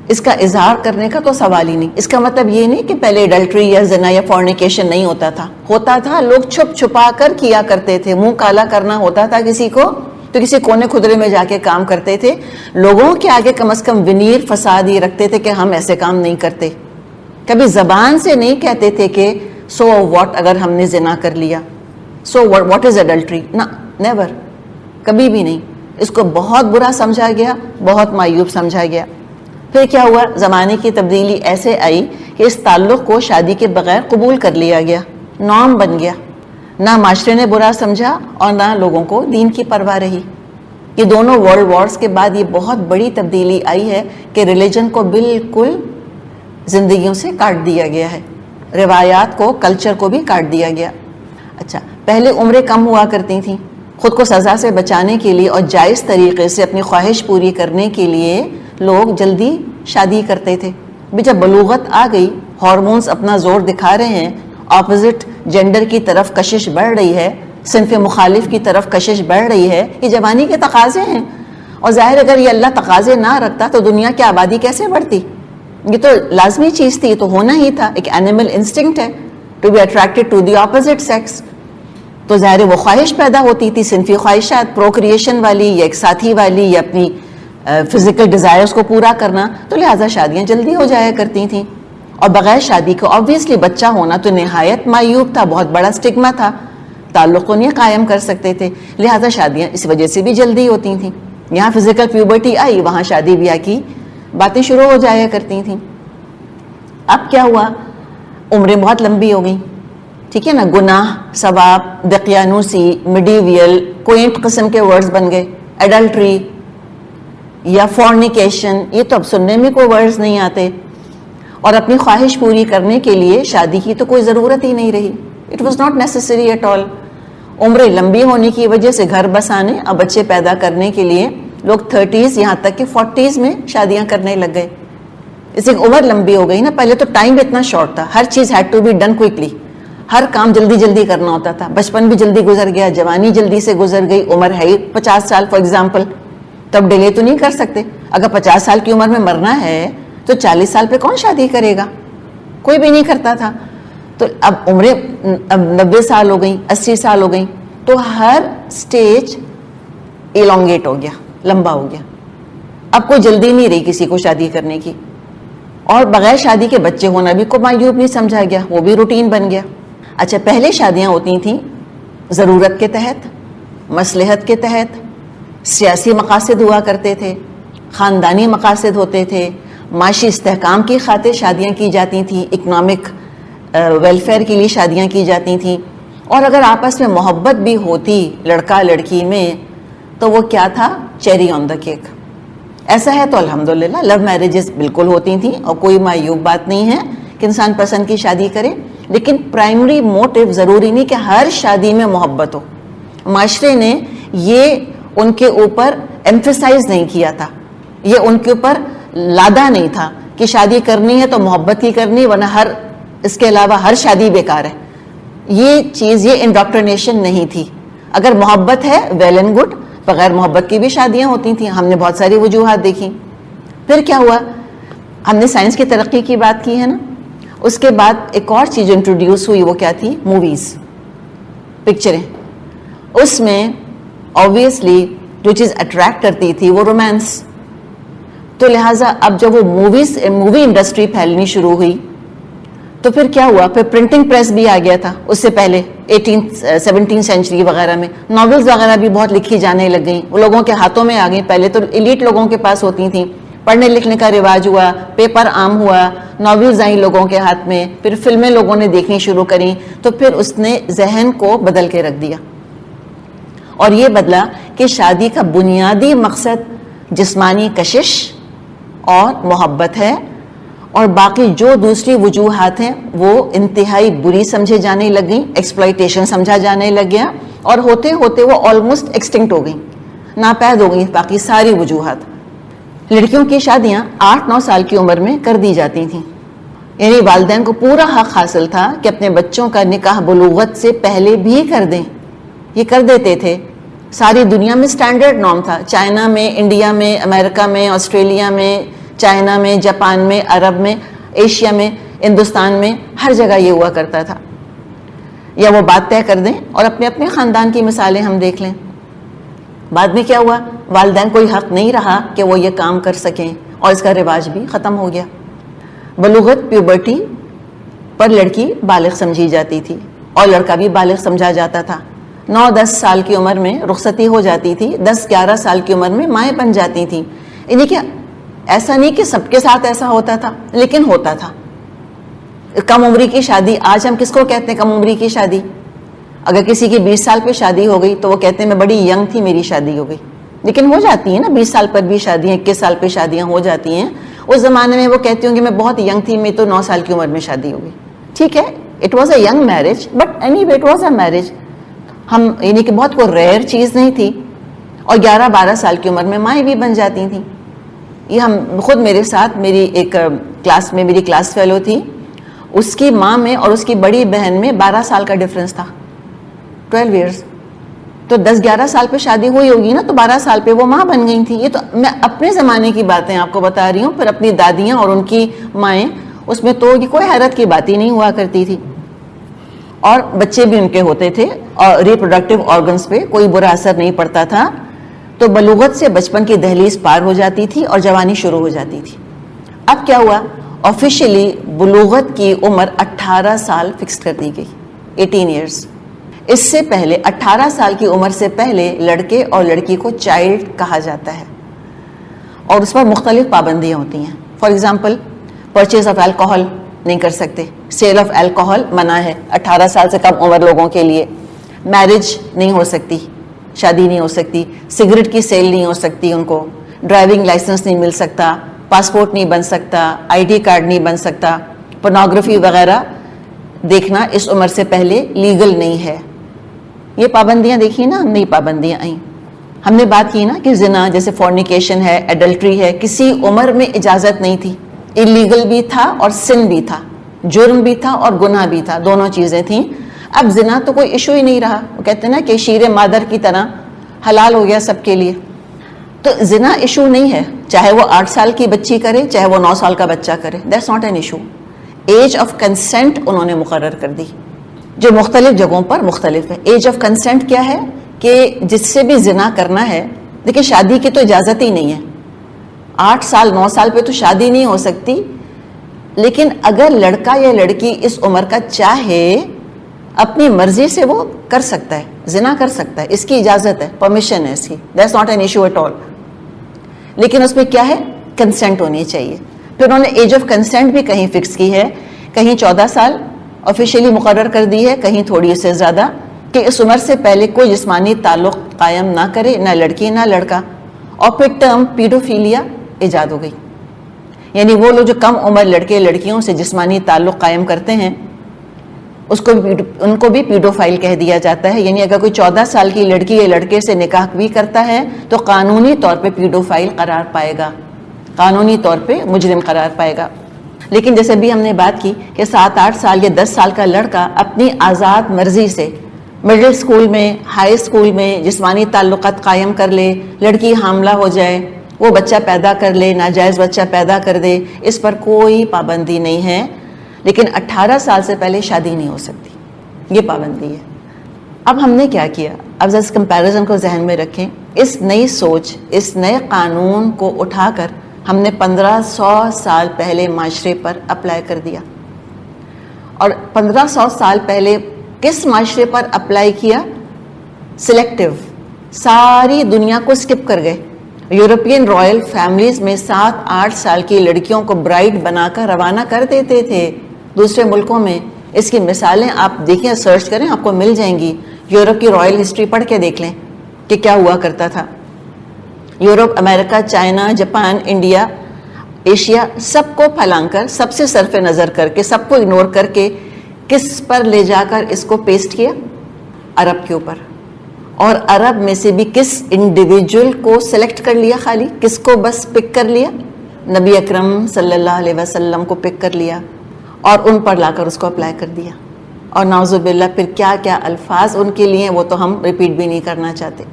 اس کا اظہار کرنے کا تو سوال ہی نہیں. اس کا مطلب یہ نہیں کہ پہلے اڈلٹری یا زنا یا فورنیکیشن نہیں ہوتا تھا، لوگ چھپ چھپا کر کیا کرتے تھے. منہ کالا کرنا ہوتا تھا کسی کو تو کسی کونے خدرے میں جا کے کام کرتے تھے. لوگوں کے آگے کم از کم ونیر فساد یہ رکھتے تھے کہ ہم ایسے کام نہیں کرتے. کبھی زبان سے نہیں کہتے تھے کہ سو واٹ اگر ہم نے زنا کر لیا، سو واٹ از ایڈلٹری، نہ، نیور، کبھی بھی نہیں. اس کو بہت برا سمجھا گیا، بہت معیوب سمجھا گیا. پھر کیا ہوا، زمانے کی تبدیلی ایسے آئی کہ اس تعلق کو شادی کے بغیر قبول کر لیا گیا، نارم بن گیا. نہ معاشرے نے برا سمجھا اور نہ لوگوں کو دین کی پرواہ رہی. یہ دونوں ورلڈ وارز کے بعد یہ بہت بڑی تبدیلی آئی ہے کہ ریلیجن کو بالکل زندگیوں سے کاٹ دیا گیا ہے، روایات کو، کلچر کو بھی کاٹ دیا گیا. اچھا، پہلے عمریں کم ہوا کرتی تھیں، خود کو سزا سے بچانے کے لیے اور جائز طریقے سے اپنی خواہش پوری کرنے کے لیے لوگ جلدی شادی کرتے تھے. بھی جب بلوغت آ گئی، ہارمونز اپنا زور دکھا رہے ہیں، اپوزٹ جینڈر کی طرف کشش بڑھ رہی ہے، صنف مخالف کی طرف کشش بڑھ رہی ہے، یہ جوانی کے تقاضے ہیں. اور ظاہر اگر یہ اللہ تقاضے نہ رکھتا تو دنیا کی آبادی کیسے بڑھتی؟ یہ تو لازمی چیز تھی، یہ تو ہونا ہی تھا. ایک اینیمل انسٹنکٹ ہے to be attracted to the opposite sex. تو ظاہر وہ خواہش پیدا ہوتی تھی، صنفی خواہشات، پروکریشن والی یا ایک ساتھی والی یا اپنی فزیکل ڈیزائرز کو پورا کرنا. تو لہٰذا شادیاں جلدی ہو جایا کرتی تھیں. اور بغیر شادی کو آبویسلی بچہ ہونا تو نہایت معیوب تھا، بہت بڑا سٹگما تھا، تعلق کو نہیں قائم کر سکتے تھے. لہٰذا شادیاں اس وجہ سے بھی جلدی ہوتی تھیں. یہاں فزیکل پیوبرٹی آئی، وہاں شادی بیاہ کی باتیں شروع ہو جایا کرتی تھیں. اب کیا ہوا, عمریں بہت لمبی ہو گئیں, ٹھیک ہے نا, گناہ, ثواب, دقیانوسی, میڈیویل, کوئنٹ قسم کے ورڈز بن گئے, ایڈلٹری یا فورنیکیشن, یہ تو اب سننے میں کوئی ورڈز نہیں آتے. اور اپنی خواہش پوری کرنے کے لیے شادی کی تو کوئی ضرورت ہی نہیں رہی. It was not necessary at all. عمریں لمبی ہونے کی وجہ سے گھر بسانے اور بچے پیدا کرنے کے لیے لوگ 30s یہاں تک کہ 40s میں شادیاں کرنے لگ گئے. اس سے عمر لمبی ہو گئی نا. پہلے تو ٹائم اتنا شارٹ تھا, ہر چیز had to be done quickly, ہر کام جلدی جلدی کرنا ہوتا تھا. بچپن بھی جلدی گزر گیا, جوانی جلدی سے گزر گئی, عمر ہے 50 سال فار ایگزامپل, تب ڈیلے تو نہیں کر سکتے. اگر 50 سال کی عمر میں مرنا ہے تو 40 سال پہ کون شادی کرے گا, کوئی بھی نہیں کرتا تھا. تو اب عمریں اب 90 سال ہو گئیں, 80 سال ہو گئیں, تو ہر سٹیج ایلونگیٹ ہو گیا, لمبا ہو گیا. اب کوئی جلدی نہیں رہی کسی کو شادی کرنے کی, اور بغیر شادی کے بچے ہونا بھی کو معیوب نہیں سمجھا گیا, وہ بھی روٹین بن گیا. اچھا, پہلے شادیاں ہوتی تھیں ضرورت کے تحت, مصلحت کے تحت, سیاسی مقاصد ہوا کرتے تھے, خاندانی مقاصد ہوتے تھے, معاشی استحکام کی خاطر شادیاں کی جاتی تھیں, اکنامک ویلفیئر کے لیے شادیاں کی جاتی تھیں. اور اگر آپس میں محبت بھی ہوتی لڑکا لڑکی میں تو وہ کیا تھا, چیری آن دا کیک. ایسا ہے تو الحمدللہ لو میرجز بالکل ہوتی تھیں, اور کوئی معیوب بات نہیں ہے کہ انسان پسند کی شادی کرے. لیکن پرائمری موٹیو ضروری نہیں کہ ہر شادی میں محبت ہو. معاشرے نے یہ ان کے اوپر ایمفیسائز نہیں کیا تھا, یہ ان کے اوپر لادا نہیں تھا کہ شادی کرنی ہے تو محبت کی کرنی, ورنہ اس کے علاوہ ہر شادی بیکار ہے. یہ چیز, یہ انڈاکٹرینیشن نہیں تھی. اگر محبت ہے ویل اینڈ گڈ, بغیر محبت کی بھی شادیاں ہوتی تھیں. ہم نے بہت ساری وجوہات دیکھی. پھر کیا ہوا, ہم نے سائنس کی ترقی کی بات کی ہے نا, اس کے بعد ایک اور چیز انٹروڈیوس ہوئی, وہ کیا تھی, موویز, پکچریں. اس میں آبویسلی جو چیز اٹریکٹ کرتی تھی وہ رومانس. تو لہٰذا اب جب وہ مووی انڈسٹری پھیلنی شروع ہوئی تو پھر کیا ہوا, پھر پرنٹنگ پریس بھی آ گیا تھا. اس سے پہلے 17 سینچری وغیرہ میں ناولز وغیرہ بھی بہت لکھی جانے لگ گئیں, وہ لوگوں کے ہاتھوں میں آ گئیں. پہلے تو ایلیٹ لوگوں کے پاس ہوتی تھیں, پڑھنے لکھنے کا رواج ہوا, پیپر عام ہوا, ناولز آئیں لوگوں کے ہاتھ میں, پھر فلمیں لوگوں نے دیکھنی شروع کریں. تو پھر اس نے ذہن کو بدل کے رکھ دیا, اور یہ بدلا کہ شادی کا بنیادی مقصد جسمانی کشش اور محبت ہے, اور باقی جو دوسری وجوہات ہیں وہ انتہائی بری سمجھے جانے لگ گئیں, ایکسپلائٹیشن سمجھا جانے لگ گیا, اور ہوتے ہوتے وہ آلموسٹ ایکسٹنکٹ ہو گئیں, ناپید ہو گئیں باقی ساری وجوہات. لڑکیوں کی شادیاں 8-9 سال کی عمر میں کر دی جاتی تھیں. یعنی والدین کو پورا حق حاصل تھا کہ اپنے بچوں کا نکاح بلوغت سے پہلے بھی کر دیں. یہ کر دیتے تھے. ساری دنیا میں سٹینڈرڈ نارم تھا, چائنا میں, انڈیا میں, امریکہ میں, آسٹریلیا میں, چائنا میں, جاپان میں, عرب میں, ایشیا میں, ہندوستان میں, ہر جگہ یہ ہوا کرتا تھا. یا وہ بات طے کر دیں, اور اپنے اپنے خاندان کی مثالیں ہم دیکھ لیں. بعد میں کیا ہوا, والدین کوئی حق نہیں رہا کہ وہ یہ کام کر سکیں, اور اس کا رواج بھی ختم ہو گیا. بلوغت پیوبرٹی پر لڑکی بالغ سمجھی جاتی تھی, اور لڑکا بھی بالغ سمجھا جاتا تھا. 9-10 سال کی عمر میں رخصتی ہو جاتی تھی, 10-11 سال کی عمر میں مائیں بن جاتی تھیں. یعنی کہ ایسا نہیں کہ سب کے ساتھ ایسا ہوتا تھا, لیکن ہوتا تھا. کم عمری کی شادی, آج ہم کس کو کہتے ہیں کم عمری کی شادی؟ اگر کسی کی 20 سال پہ شادی ہو گئی تو وہ کہتے ہیں میں بڑی ینگ تھی, میری شادی ہو گئی. لیکن ہو جاتی ہیں نا 20 سال پر بھی شادیاں, 21 سال پہ شادیاں ہو جاتی ہیں. اس زمانے میں وہ کہتی ہوں کہ میں بہت ینگ تھی, میں تو 9 سال کی عمر میں شادی ہو گئی. ٹھیک ہے, it was a young marriage, but any way it was a marriage. ہم یعنی کہ بہت کوئی ریئر چیز نہیں تھی. اور 11-12 سال کی عمر میں مائیں بھی بن جاتی تھیں. یہ ہم خود, میرے ساتھ میری ایک کلاس میں میری کلاس فیلو تھی, اس کی ماں میں اور اس کی بڑی بہن میں 12 سال کا ڈفرنس تھا, 12 ایئرس. تو 10-11 سال پہ شادی ہوئی ہوگی نا, تو 12 سال پہ وہ ماں بن گئی تھی. یہ تو میں اپنے زمانے کی باتیں آپ کو بتا رہی ہوں. پھر اپنی دادیاں اور ان کی مائیں, اس میں تو کوئی حیرت کی بات ہی نہیں ہوا کرتی تھی. اور بچے بھی ان کے ہوتے تھے, اور ریپروڈکٹیو آرگنز پہ کوئی برا اثر نہیں پڑتا تھا. تو بلوغت سے بچپن کی دہلیز پار ہو جاتی تھی اور جوانی شروع ہو جاتی تھی. اب کیا ہوا, آفیشیلی بلوغت کی عمر 18 سال فکس کر دی گئی, 18 ایئرس. اس سے پہلے 18 سال کی عمر سے پہلے لڑکے اور لڑکی کو چائلڈ کہا جاتا ہے, اور اس پر مختلف پابندیاں ہوتی ہیں. For example purchase of alcohol نہیں کر سکتے, سیل آف الکوہل منع ہے 18 سال سے کم عمر لوگوں کے لیے. میرج نہیں ہو سکتی, شادی نہیں ہو سکتی. سگریٹ کی سیل نہیں ہو سکتی ان کو. ڈرائیونگ لائسنس نہیں مل سکتا, پاسپورٹ نہیں بن سکتا, آئی ڈی کارڈ نہیں بن سکتا. پورنوگرافی وغیرہ دیکھنا اس عمر سے پہلے لیگل نہیں ہے. یہ پابندیاں دیکھی نا ہم نے, پابندیاں آئیں. ہم نے بات کی نا کہ زنا جیسے فورنیکیشن ہے, ایڈلٹری ہے, کسی عمر میں اجازت نہیں تھی. انلیگل بھی تھا اور سن بھی تھا, جرم بھی تھا اور گناہ بھی تھا, دونوں چیزیں تھیں. اب زنا تو کوئی ایشو ہی نہیں رہا. وہ کہتے ہیں نا کہ شیر مادر کی طرح حلال ہو گیا سب کے لیے. تو زنا ایشو نہیں ہے, چاہے وہ 8 سال کی بچی کرے چاہے وہ 9 سال کا بچہ کرے, that's not an issue. Age of consent انہوں نے مقرر کر دی جو مختلف جگہوں پر مختلف ہے. ایج آف کنسنٹ کیا ہے کہ جس سے بھی زنا کرنا ہے, دیکھیں شادی کی تو اجازت ہی نہیں ہے. 8 سال 9 سال پہ تو شادی نہیں ہو سکتی, لیکن اگر لڑکا یا لڑکی اس عمر کا چاہے اپنی مرضی سے وہ کر سکتا ہے, زنا کر سکتا ہے, اس کی اجازت ہے, پرمیشن ہے اس کی. That's not an issue at all. لیکن اس میں کیا ہے, کنسنٹ ہونی چاہیے. پھر انہوں نے ایج آف کنسنٹ بھی کہیں فکس کی ہے, کہیں 14 سال آفیشیلی مقرر کر دی ہے, کہیں تھوڑی سے زیادہ, کہ اس عمر سے پہلے کوئی جسمانی تعلق قائم نہ کرے, نہ لڑکی نہ لڑکا. اور پھر ٹرم پیڈوفیلیا ایجاد ہو گئی, یعنی وہ لوگ جو کم عمر لڑکے لڑکیوں سے جسمانی تعلق قائم کرتے ہیں ان کو بھی پیڈوفائل کہہ دیا جاتا ہے. یعنی اگر کوئی 14 سال کی لڑکی یا لڑکے سے نکاح بھی کرتا ہے تو قانونی طور پہ پیڈوفائل قرار پائے گا, قانونی طور پہ مجرم قرار پائے گا. لیکن جیسے بھی ہم نے بات کی کہ 7-8 سال یا 10 سال کا لڑکا اپنی آزاد مرضی سے مڈل اسکول میں, ہائی اسکول میں جسمانی تعلقات قائم کر لے, لڑکی حاملہ ہو جائے, وہ بچہ پیدا کر لے, ناجائز بچہ پیدا کر دے, اس پر کوئی پابندی نہیں ہے. لیکن 18 سال سے پہلے شادی نہیں ہو سکتی, یہ پابندی ہے. اب ہم نے کیا کیا, اب اس کمپیریزن کو ذہن میں رکھیں. اس نئی سوچ, اس نئے قانون کو اٹھا کر ہم نے 1500 سال پہلے معاشرے پر اپلائی کر دیا. اور 1500 سال پہلے کس معاشرے پر اپلائی کیا؟ سلیکٹیو, ساری دنیا کو سکپ کر گئے. یورپین رائل فیملیز میں 7-8 سال کی لڑکیوں کو برائڈ بنا کر روانہ کر دیتے تھے دوسرے ملکوں میں. اس کی مثالیں آپ دیکھیں, سرچ کریں, آپ کو مل جائیں گی. یورپ کی رائل ہسٹری پڑھ کے دیکھ لیں کہ کیا ہوا کرتا تھا. یورپ, امریکہ, چائنا, جاپان, انڈیا, ایشیا, سب کو پھلانگ کر, سب سے صرف نظر کر کے, سب کو اگنور کر کے کس پر لے جا کر اس کو پیسٹ کیا؟ عرب کے اوپر. اور عرب میں سے بھی کس انڈیویجول کو سلیکٹ کر لیا, خالی کس کو بس پک کر لیا؟ نبی اکرم صلی اللہ علیہ وسلم کو پک کر لیا اور ان پر لا کر اس کو اپلائی کر دیا. اور نعوذ باللہ پھر کیا کیا الفاظ ان کے لیے, وہ تو ہم ریپیٹ بھی نہیں کرنا چاہتے,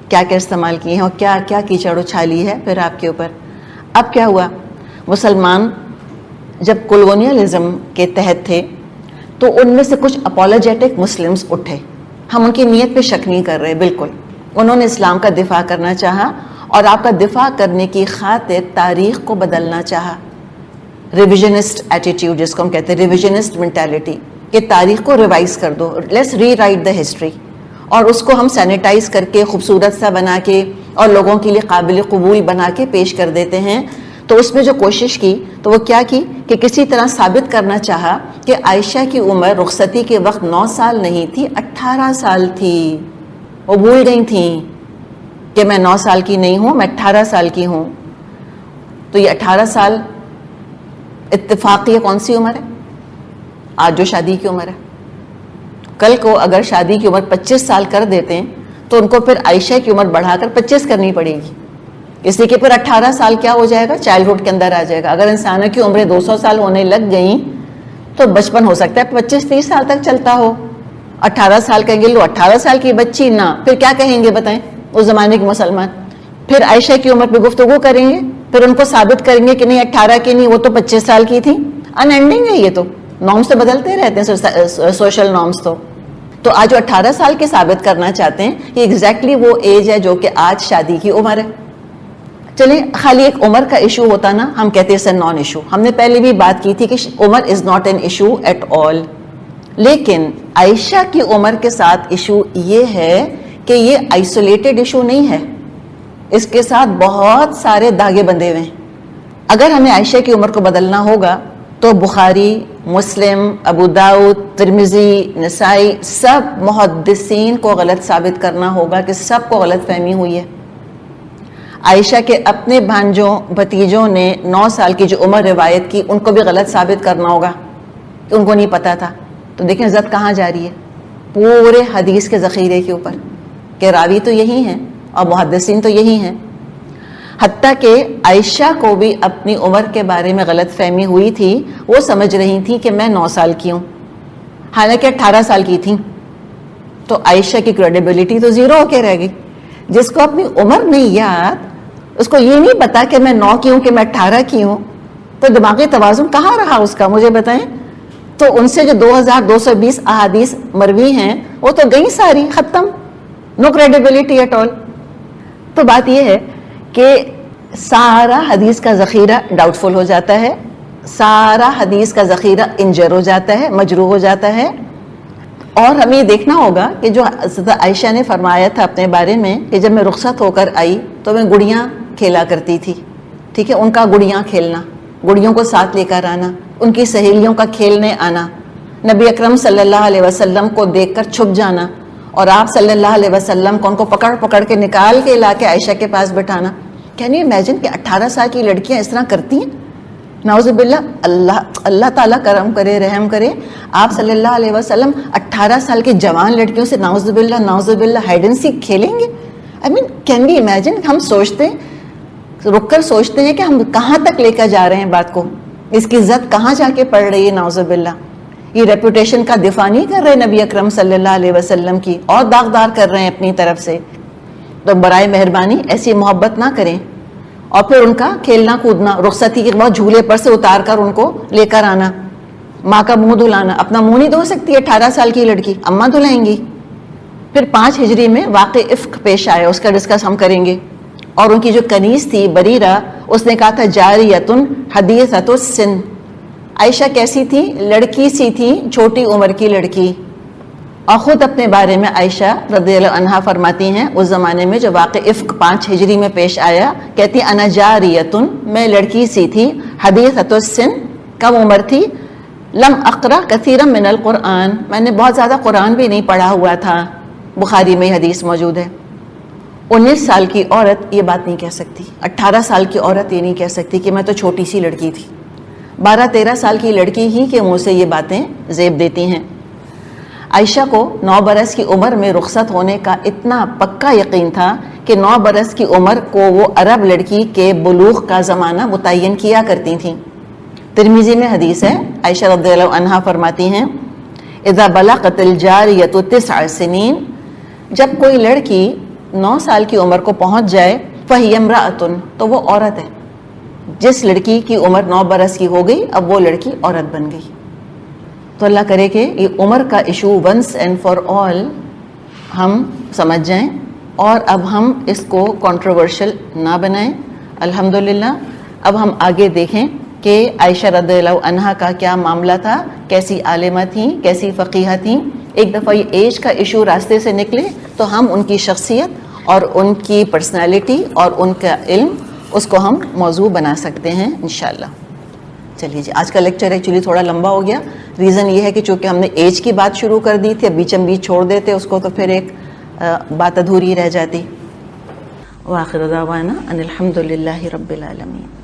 کیا کیا استعمال کیے ہیں اور کیا کیا کیچڑ اچھالی ہے پھر آپ کے اوپر. اب کیا ہوا, مسلمان جب کولونیلزم کے تحت تھے تو ان میں سے کچھ اپولوجیٹک مسلمز اٹھے. ہم ان کی نیت پہ شک نہیں کر رہے, بالکل انہوں نے اسلام کا دفاع کرنا چاہا اور آپ کا دفاع کرنے کی خاطر تاریخ کو بدلنا چاہا. ریویژنسٹ ایٹیٹیوڈ جس کو ہم کہتے ہیں, ریویژنسٹ مینٹیلٹی, کہ تاریخ کو ریوائز کر دو, let's rewrite the history, اور اس کو ہم سینیٹائز کر کے خوبصورت سا بنا کے اور لوگوں کے لیے قابل قبول بنا کے پیش کر دیتے ہیں. تو اس میں جو کوشش کی تو وہ کیا کی کہ کسی طرح ثابت کرنا چاہا کہ عائشہ کی عمر رخصتی کے وقت 9 سال نہیں تھی, 18 سال تھی. وہ بھول گئی تھیں کہ میں 9 سال کی نہیں ہوں, میں 18 سال کی ہوں. تو یہ 18 سال اتفاقی کون سی عمر ہے؟ آج جو شادی کی عمر ہے. کل کو اگر شادی کی عمر 25 سال کر دیتے ہیں تو ان کو پھر عائشہ کی عمر بڑھا کر 25 کرنی پڑے گی, اس لیے کہ پھر 18 سال کیا ہو جائے گا, چائلڈہڈ کے اندر آ جائے گا. اگر انسانوں کی عمریں 200 سال ہونے لگ گئیں تو بچپن ہو سکتا ہے 25-30 سال تک چلتا ہو. 18 سال کہیں گے لو 18 سال کی بچی نا, پھر کیا کہیں گے بتائیں اس زمانے کے مسلمان؟ پھر عائشہ کی عمر پہ گفتگو کریں گے, پھر ان کو ثابت کریں گے کہ نہیں 18 کی نہیں, وہ تو 25 سال کی تھی. ان اینڈنگ ہے یہ تو, نارمس تو بدلتے رہتے ہیں, سوشل نارمس تو آج جو 18 سال کے ثابت کرنا چاہتے ہیں یہ ایگزیکٹلی وہ ایج ہے جو کہ آج شادی کی عمر ہے. چلیں خالی ایک عمر کا ایشو ہوتا نا, ہم کہتے ہیں سر نان ایشو. ہم نے پہلے بھی بات کی تھی کہ عمر is not an issue at all. لیکن عائشہ کی عمر کے ساتھ ایشو یہ ہے کہ یہ آئسولیٹڈ ایشو نہیں ہے, اس کے ساتھ بہت سارے داغے بندھے ہوئے ہیں. اگر ہمیں عائشہ کی عمر کو بدلنا ہوگا تو بخاری، مسلم، ابو داؤد، ترمذی، نسائی، سب محدثین کو غلط ثابت کرنا ہوگا کہ سب کو غلط فہمی ہوئی ہے. عائشہ کے اپنے بھانجوں بھتیجوں نے 9 سال کی جو عمر روایت کی، ان کو بھی غلط ثابت کرنا ہوگا کہ ان کو نہیں پتا تھا. تو دیکھیں زد کہاں جا رہی ہے؟ پورے حدیث کے ذخیرے کے اوپر کہ راوی تو یہی ہیں اور محدثین تو یہی ہیں. حتیٰ کہ عائشہ کو بھی اپنی عمر کے بارے میں غلط فہمی ہوئی تھی. وہ سمجھ رہی تھی کہ میں 9 سال کی ہوں، حالانکہ 18 سال کی تھیں. تو عائشہ کی کریڈیبلٹی تو زیرو ہو کے رہ گئی. جس کو اپنی عمر نہیں یاد، اس کو یہ نہیں پتا کہ میں 9 کی ہوں کہ میں 18 کی ہوں، تو دماغی توازن کہاں رہا اس کا؟ مجھے بتائیں. تو ان سے جو 2220 احادیث مروی ہیں وہ تو گئی ساری، ختم، نو کریڈیبلٹی ایٹ آل. تو بات یہ ہے کہ سارا حدیث کا ذخیرہ ڈاؤٹ فل ہو جاتا ہے، سارا حدیث کا ذخیرہ انجر ہو جاتا ہے، مجروح ہو جاتا ہے. اور ہمیں یہ دیکھنا ہوگا کہ جو حضرت عائشہ نے فرمایا تھا اپنے بارے میں کہ جب میں رخصت ہو کر آئی تو میں گڑیاں کھیلا کرتی تھی. ٹھیک ہے، ان کا گڑیاں کھیلنا، گڑیوں کو ساتھ لے کر آنا، ان کی سہیلیوں کا کھیلنے آنا، نبی اکرم صلی اللہ علیہ وسلم کو دیکھ کر چھپ جانا اور آپ صلی اللہ علیہ وسلم کو ان کو پکڑ پکڑ کے نکال کے لا کے عائشہ کے پاس بٹھانا. کین یو امیجن کہ 18 سال کی لڑکیاں اس طرح کرتی ہیں؟ نعوذ باللہ. اللہ تعالیٰ کرم کرے، رحم کرے. آپ صلی اللہ علیہ وسلم 18 سال کی جوان لڑکیوں سے نعوذ باللہ ہائیڈ اینڈ سیک کھیلیں گے؟ آئی مین کین وی امیجن؟ ہم سوچتے ہیں، رک کر سوچتے ہیں کہ ہم کہاں تک لے کر جا رہے ہیں بات کو، اس کی عزت کہاں جا کے پڑ رہی ہے. نعوذ باللہ. یہ ریپوٹیشن کا دفاع نہیں کر رہے نبی اکرم صلی اللہ علیہ وسلم کی، اور داغدار کر رہے ہیں اپنی طرف سے. تو برائے مہربانی ایسی محبت نہ کریں. اور پھر ان کا کھیلنا کودنا، رخصتی کے بعد جھولے پر سے اتار کر ان کو لے کر آنا، ماں کا منہ دھلانا. اپنا منہ نہیں دھو سکتی 18 سال کی لڑکی، اماں دھلائیں گی. پھر 5 ہجری میں واقع افک پیش آیا، اس کا ڈسکس ہم کریں گے. اور ان کی جو کنیز تھی بریرہ، اس نے کہا تھا جاریتن حدیثۃ السن. عائشہ کیسی تھی؟ لڑکی سی تھی، چھوٹی عمر کی لڑکی. اور خود اپنے بارے میں عائشہ رضی اللہ عنہا فرماتی ہیں اس زمانے میں جو واقع افک 5 ہجری میں پیش آیا، کہتی انا جاریتن، میں لڑکی سی تھی، حدیثۃ السن، کم عمر تھی، لم اقرا کثیرا من القرآن، میں نے بہت زیادہ قرآن بھی نہیں پڑھا ہوا تھا. بخاری میں حدیث موجود ہے. 19 سال کی عورت یہ بات نہیں کہہ سکتی، 18 سال کی عورت یہ نہیں کہہ سکتی کہ میں تو چھوٹی سی لڑکی تھی. 12-13 سال کی لڑکی ہی کے منہ سے یہ باتیں زیب دیتی ہیں. عائشہ کو 9 برس کی عمر میں رخصت ہونے کا اتنا پکا یقین تھا کہ 9 برس کی عمر کو وہ عرب لڑکی کے بلوغ کا زمانہ متعین کیا کرتی تھیں. ترمذی میں حدیث ہے، عائشہ رضی اللہ عنہا فرماتی ہیں اذا بلغت الجاریۃ 9 سنین، جب کوئی لڑکی 9 سال کی عمر کو پہنچ جائے، فہی امرأۃ، تو وہ عورت ہے. جس لڑکی کی عمر 9 برس کی ہو گئی، اب وہ لڑکی عورت بن گئی. تو اللہ کرے کہ یہ عمر کا issue once and for all ہم سمجھ جائیں اور اب ہم اس کو کنٹروورشل نہ بنائیں. الحمدللہ. اب ہم آگے دیکھیں کہ عائشہ رضی اللہ عنہا کا کیا معاملہ تھا، کیسی عالمہ تھیں، کیسی فقیہہ تھیں. ایک دفعہ یہ ایج کا ایشو راستے سے نکلے تو ہم ان کی شخصیت اور ان کی پرسنالٹی اور ان کا علم، اس کو ہم موضوع بنا سکتے ہیں انشاءاللہ. چلیے جی، آج کا لیکچر ایکچولی تھوڑا لمبا ہو گیا. ریزن یہ ہے کہ چونکہ ہم نے ایج کی بات شروع کر دی تھی، اب بیچم بیچ چھوڑ دیتے اس کو تو پھر ایک بات ادھوری رہ جاتی. وآخر دعوانا ان الحمد للہ رب العالمین.